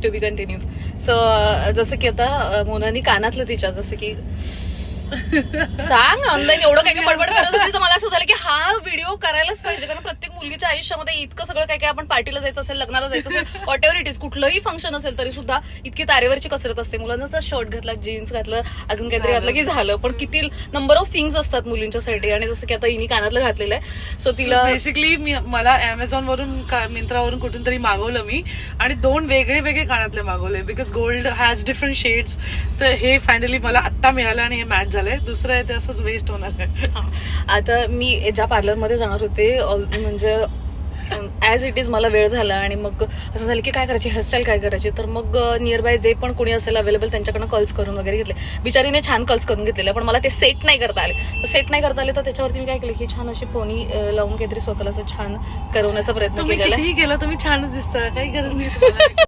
To be continue. So जसं की आता मोनानी कानातलं तिच्या जसं की सांग ऑनलाईन एवढं काय काय बडबड करत होती तर मला असं झालं की हा व्हिडिओ करायलाच पाहिजे, कारण प्रत्येक मुलगीच्या आयुष्यामध्ये इतकं सगळं काय काय आपण पार्टीला जायचं असेल, लग्नाला जायचं असेल, वॉट एव्हर इट इज, कुठलंही फंक्शन असेल तरी सुद्धा इतकी तारेवरची कसरत असते. मुलांना शर्ट घातला, जीन्स घातलं, अजून काहीतरी घातलं की झालं. पण किती नंबर ऑफ थिंग्स असतात मुलींच्यासाठी. आणि जसं की आता हिनी कानातलं घातलेलं आहे, सो तिला बेसिकली मला अमेझॉन वरून मिंत्रावरून कुठून तरी मागवलं मी, आणि 2 वेगळे कानातले मागवले because gold has different shades. तर हे फायनली मला आत्ता मिळालं आणि हे मॅच झालंय. दुसरं आहे ते असंच वेस्ट होणार आहे. आता मी ज्या पार्लरमध्ये जाणार होते म्हणजे ऍज इट इज मला वेळ झाला आणि मग असं झालं की काय करायची, हेअरस्टाईल काय करायची. तर मग नियर बाय जे पण कोणी असेल अवेलेबल त्यांच्याकडनं कर्ल्स करून वगैरे घेतले. बिचारीने छान कर्ल्स करून घेतलेले, पण मला ते सेट नाही करता आले. तर त्याच्यावरती मी काय केलं की छान अशी पोनी लावून काहीतरी स्वतःला असं छान करवण्याचा प्रयत्न तुम्ही केलेला. कितीही केलं तुम्ही छानच दिसता, काही गरज नाही तुम्हाला.